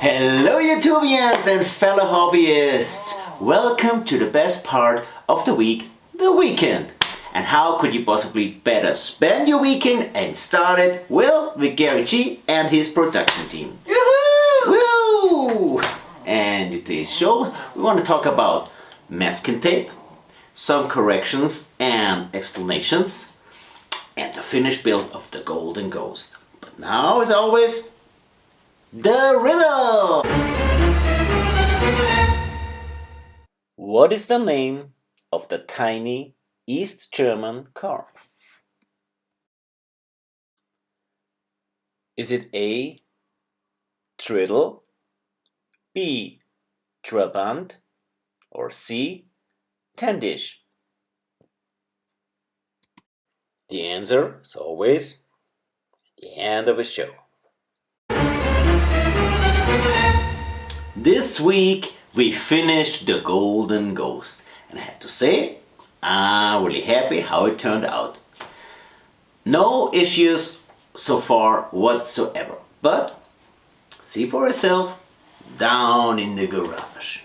Hello YouTubians and fellow hobbyists! Welcome to the best part of the week, the weekend. And how could you possibly better spend your weekend and start it, well, with Gary G and his production team. Woo! And in today's show we want to talk about masking tape, some corrections and explanations, and the finished build of the Golden Ghost. But now, as always, the riddle! What is the name of the tiny East German car? Is it A. Triddle, B. Trabant, or C. Tendish? The answer is always the end of the show. This week we finished the Golden Ghost, and I have to say I'm really happy how it turned out. No issues so far whatsoever, but see for yourself down in the garage.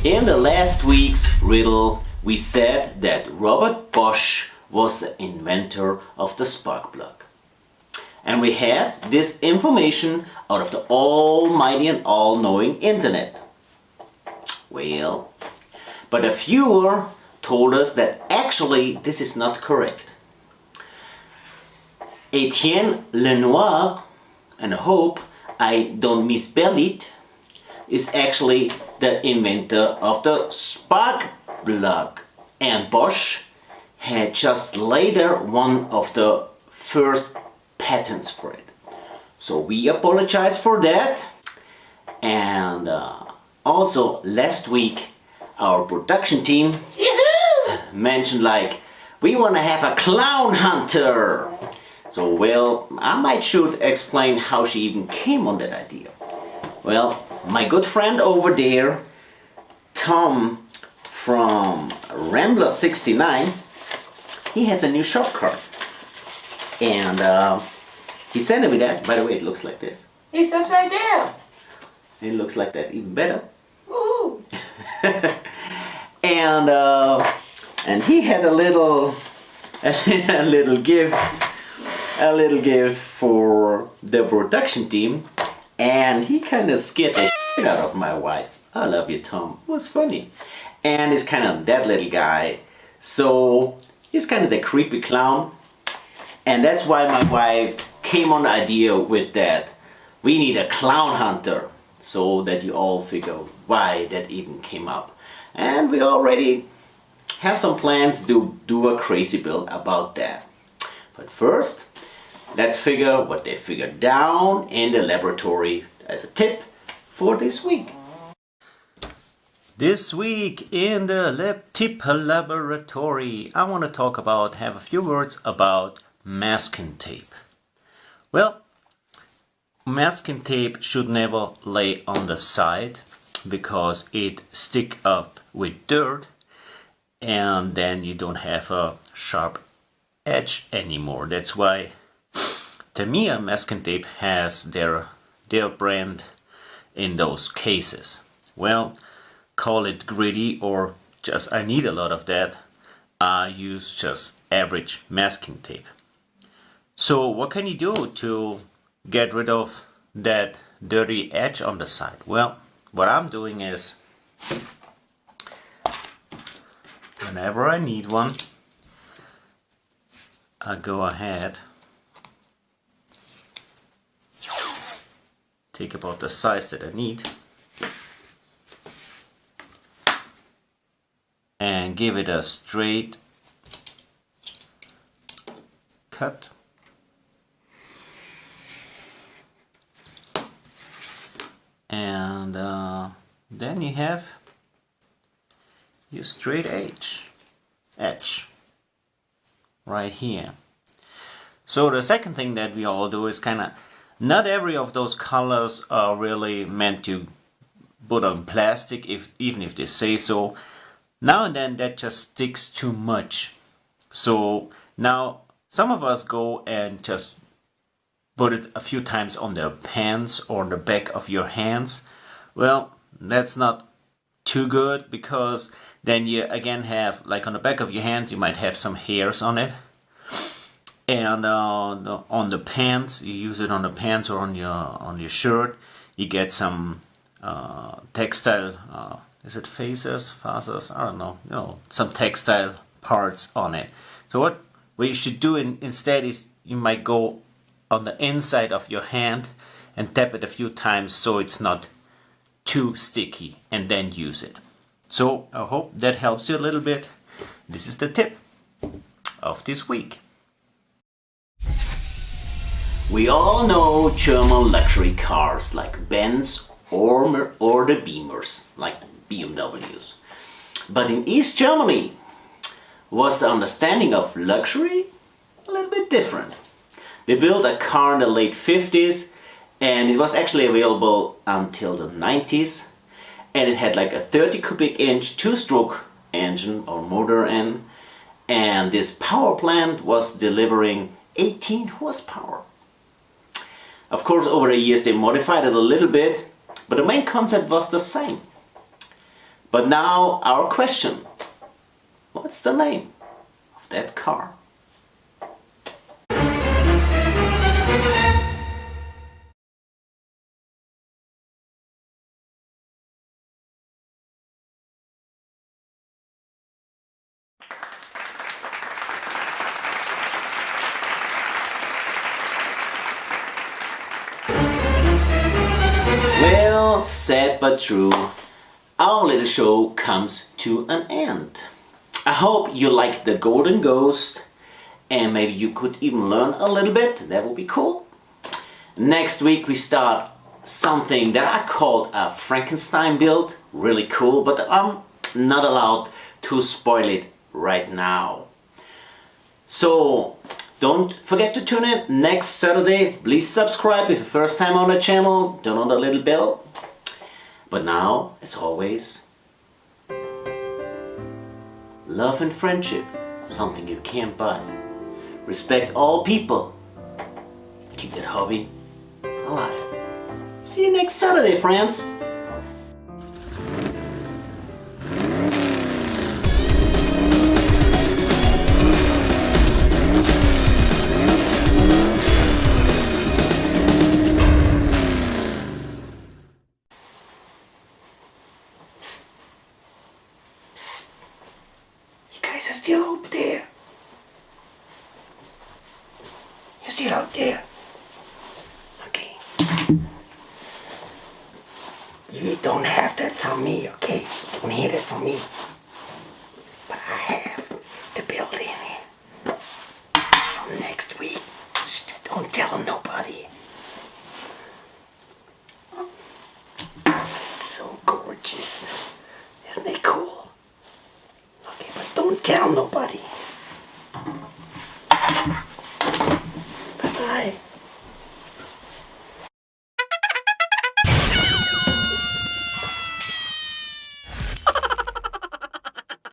In the last week's riddle, we said that Robert Bosch was the inventor of the spark plug. And we had this information out of the almighty and all-knowing internet. Well, but a viewer told us that actually this is not correct. Etienne Lenoir, and I hope I don't misspell it, is actually the inventor of the spark plug, and Bosch had just later one of the first patents for it. So we apologize for that. And also last week our production team mentioned like we want to have a clown hunter. So well, I might should explain how she even came on that idea. Well, my good friend over there, Tom from Rambler69, he has a new shop card. And he sent me that. By the way, it looks like this. It's upside down. It looks like that even better. Woohoo! And he had a little gift for the production team, and he kind of scared the shit out of my wife. I love you, Tom. It was funny. And he's kind of that little guy, so he's kind of the creepy clown. And that's why my wife came on the idea with that. We need a clown hunter, so that you all figure why that even came up. And we already have some plans to do a crazy build about that. But first, let's figure what they figured down in the laboratory as a tip for this week. This week in the lab tip laboratory, I want to have a few words about masking tape. Well, masking tape should never lay on the side because it sticks up with dirt, and then you don't have a sharp edge anymore. That's why Tamiya masking tape has their brand in those cases. Well, call it gritty or just I need a lot of that. I use just average masking tape. So what can you do to get rid of that dirty edge on the side? Well, what I'm doing is whenever I need one, I go ahead, take about the size that I need, and give it a straight cut. And then you have your straight edge right here. So the second thing that we all do is not every of those colors are really meant to put on plastic, even if they say so. Now and then that just sticks too much. So now some of us go and just put it a few times on their pants or on the back of your hands. Well, that's not too good, because then you again have, like on the back of your hands, you might have some hairs on it. And on the pants, you use it on the pants or on your shirt, you get some textile, is it facers, I don't know, some textile parts on it. So what you should do instead is you might go on the inside of your hand and tap it a few times so it's not too sticky, and then use it. So I hope that helps you a little bit. This is the tip of this week. We all know German luxury cars like Benz or the Beamers like BMWs. But in East Germany was the understanding of luxury a little bit different. They built a car in the late 50s, and it was actually available until the 90s, and it had like a 30 cubic inch two-stroke engine or motor in, and this power plant was delivering 18 horsepower. Of course, over the years they modified it a little bit, but the main concept was the same. But now our question: what's the name of that car? Well, sad but true, our little show comes to an end. I hope you liked the Golden Ghost, and maybe you could even learn a little bit. That would be cool. Next week we start something that I called a Frankenstein build. Really cool, but I'm not allowed to spoil it right now. So don't forget to tune in next Saturday. Please subscribe if you're first time on the channel. Turn on the little bell. But now, as always, Love and friendship, something you can't buy. Respect all people. Keep that hobby alive. See you next Saturday, friends. You guys are still out there. You're still out there. Okay. You don't have that from me, okay? You don't hear that from me. But I have the building here. From next week. Shh, don't tell nobody. It's so gorgeous. Isn't it cool? Okay, but don't tell nobody.